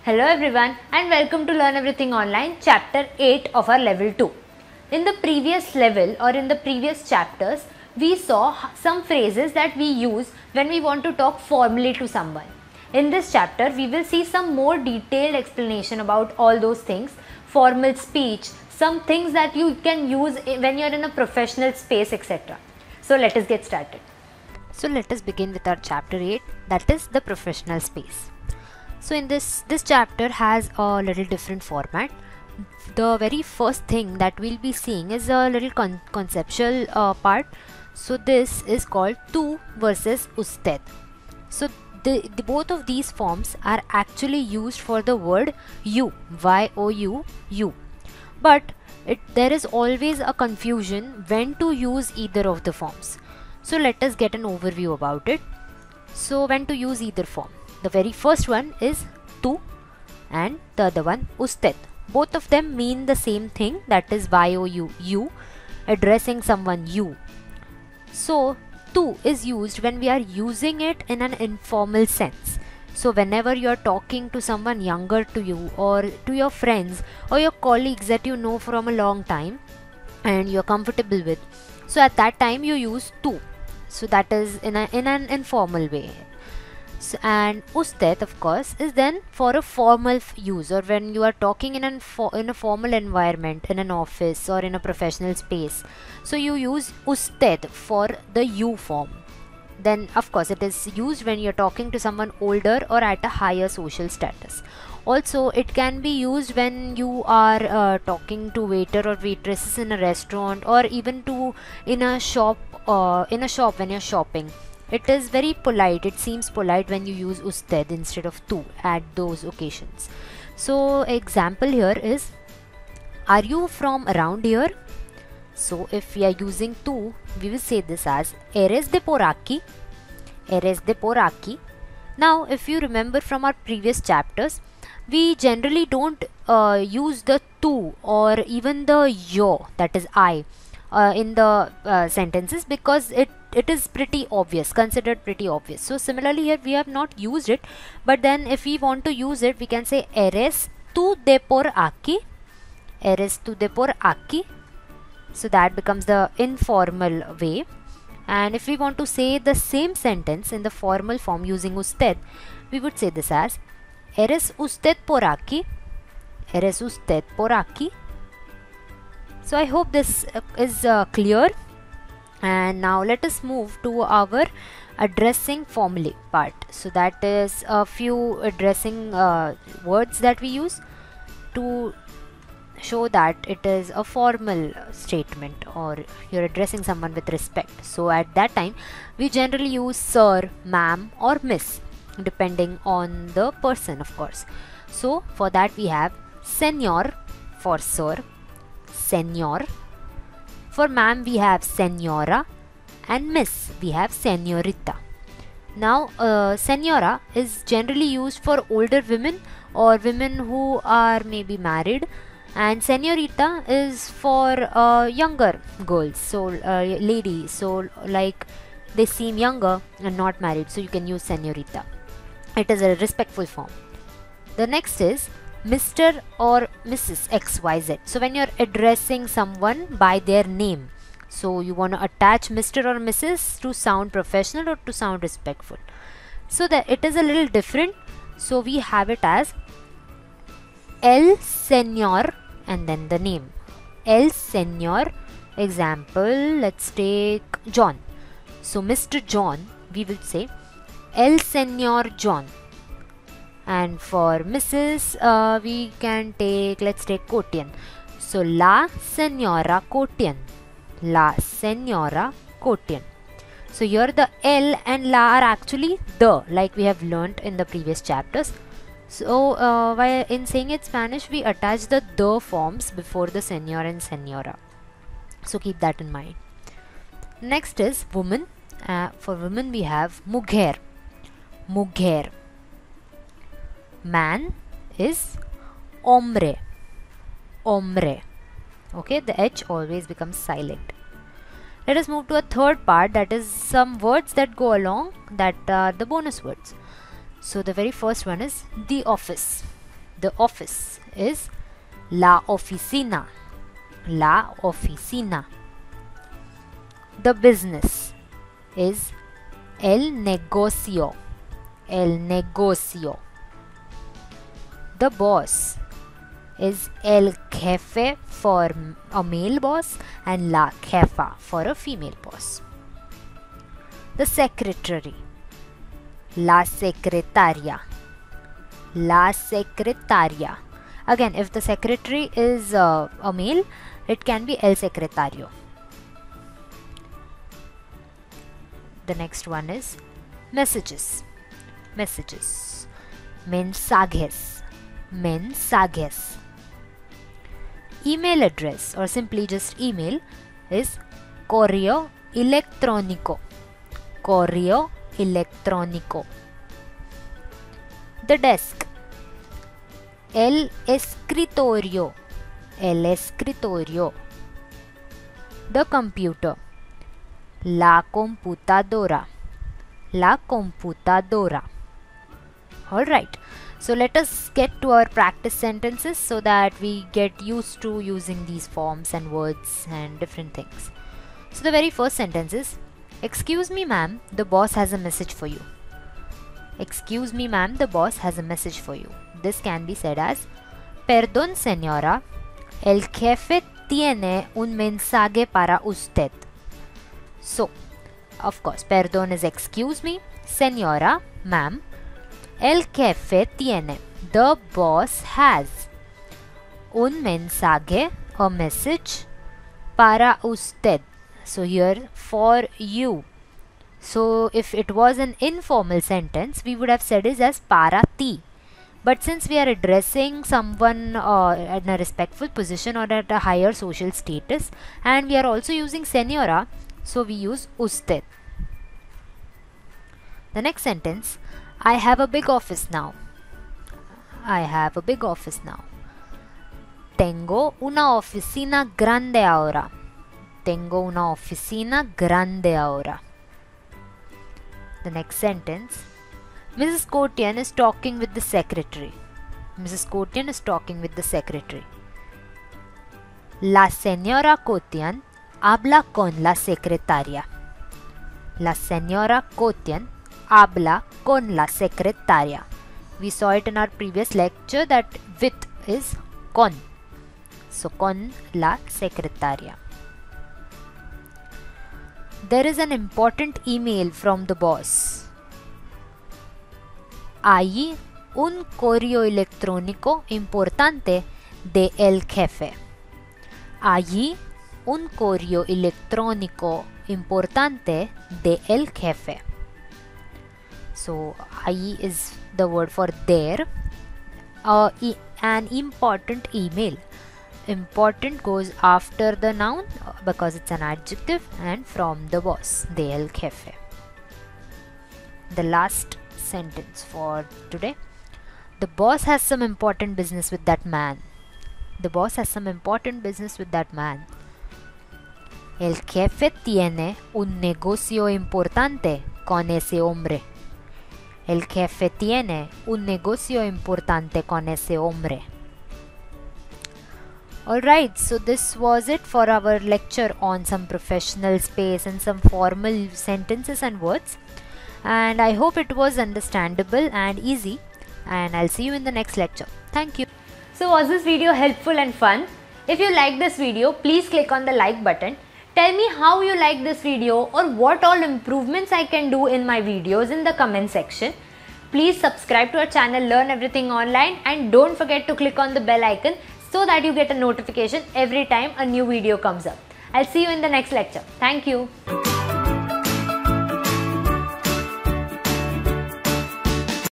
Hello everyone and welcome to Learn Everything Online chapter 8 of our level 2. In the previous level or in the previous chapters, we saw some phrases that we use when we want to talk formally to someone. In this chapter, we will see some more detailed explanation about all those things, formal speech, some things that you can use when you are in a professional space, etc. So let us get started. So let us begin with our chapter 8, that is the professional space. So in this chapter has a little different format. The very first thing that we'll be seeing is a little conceptual part. So this is called tu versus usted. So the both of these forms are actually used for the word you, y-o-u, you. But there is always a confusion when to use either of the forms. So let us get an overview about it. So when to use either form. The very first one is tu and the other one usted. Both of them mean the same thing, that is y-o-u, you, addressing someone you. So tu is used when we are using it in an informal sense. So whenever you are talking to someone younger to you or to your friends or your colleagues that you know from a long time and you are comfortable with, so at that time you use tu. So that is in an informal way. So, and usted of course is then for a formal use, or when you are talking in a formal environment, in an office or in a professional space. So you use usted for the you form. Then of course it is used when you are talking to someone older or at a higher social status. Also it can be used when you are talking to waiter or waitresses in a restaurant, or even in a shop when you're shopping. It is very polite, it seems polite when you use usted instead of tu at those occasions. So example here is, are you from around here? So if we are using tu, we will say this as eres de por aquí, eres de por aquí. Now if you remember from our previous chapters, we generally don't use the tu or even the yo, that is I, in the sentences, because it is pretty obvious, considered pretty obvious. So similarly here we have not used it, but then if we want to use it, we can say eres tu de por aquí, eres tu de por aquí. So that becomes the informal way. And if we want to say the same sentence in the formal form using usted, we would say this as eres usted por aquí, eres usted por aquí. So I hope this is clear. And now let us move to our addressing formally part. So that is a few addressing words that we use to show that it is a formal statement or you're addressing someone with respect. So at that time we generally use sir, ma'am or miss, depending on the person of course. So for that we have senor for sir, senor. For ma'am we have senora, and miss we have senorita. Now senora is generally used for older women or women who are maybe married, and senorita is for younger girls, so ladies, so like they seem younger and not married, so you can use senorita. It is a respectful form. The next is Mr. or Mrs. XYZ. So when you're addressing someone by their name, so you want to attach Mr. or Mrs. to sound professional or to sound respectful. So that it is a little different. So we have it as El Señor and then the name. El Señor. Example, let's take John. So Mr. John, we will say El Señor John. And for Mrs. We can take, let's take Kotian. So La Señora Kotian, La Señora Kotian. So here the L and La are actually the, like we have learnt in the previous chapters. So while in saying it Spanish, we attach the forms before the señor and señora. So keep that in mind. Next is woman. For women we have mujer, mujer. Man is hombre, hombre. Okay, the H always becomes silent. Let us move to a third part, that is some words that go along, that are the bonus words. So the very first one is the office. The office is la oficina. La oficina. The business is el negocio. El negocio. The boss is el jefe for a male boss and la jefa for a female boss. The secretary, la secretaria. La secretaria. Again, if the secretary is a male, it can be el secretario. The next one is messages. Messages. Mensajes. Mensajes. Email address or simply just email is correo electrónico. Correo electrónico. The desk. El escritorio. El escritorio. The computer. La computadora. La computadora. Alright, so let us get to our practice sentences so that we get used to using these forms and words and different things. So the very first sentence is, excuse me ma'am, the boss has a message for you. Excuse me ma'am, the boss has a message for you. This can be said as, perdón señora, el jefe tiene un mensaje para usted. So, of course, perdón is excuse me, señora, ma'am, el jefe tiene, the boss has, un mensaje, a message, para usted. So here, for you. So if it was an informal sentence, we would have said it as para ti. But since we are addressing someone in a respectful position or at a higher social status, and we are also using señora, so we use usted. The next sentence, I have a big office now. I have a big office now. Tengo una oficina grande ahora. Tengo una oficina grande ahora. The next sentence, Mrs. Kotian is talking with the secretary. Mrs. Kotian is talking with the secretary. La señora Kotian habla con la secretaria. La señora Kotian habla con la secretaria. We saw it in our previous lecture that with is con. So con la secretaria. There is an important email from the boss. Hay un correo electrónico importante de el jefe. Hay un correo electrónico importante de el jefe. So, ahí is the word for there. An important email. Important goes after the noun because it's an adjective and from the boss, de el jefe. The last sentence for today. The boss has some important business with that man. The boss has some important business with that man. El jefe tiene un negocio importante con ese hombre. El jefe tiene un negocio importante con ese hombre. Alright, so this was it for our lecture on some professional space and some formal sentences and words. And I hope it was understandable and easy. And I'll see you in the next lecture. Thank you. So was this video helpful and fun? If you like this video, please click on the like button. Tell me how you like this video or what all improvements I can do in my videos in the comment section. Please subscribe to our channel Learn Everything Online and don't forget to click on the bell icon so that you get a notification every time a new video comes up. I'll see you in the next lecture. Thank you.